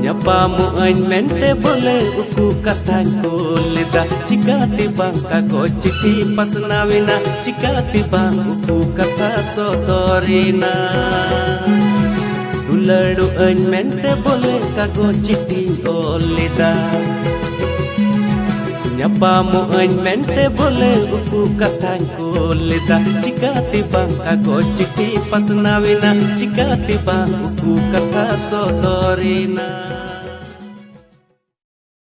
Nyapamu ain mente boleh uku katanya leda. Jika tibang kago citi pas nawina, jika tibang uku kata sotorina. Tuladu ain mente boleh kago citi leda. Nyapamu ain mente boleh uku katanya leda. Jika tibang kago citi pas nawina, jika tibang uku kata sotorina.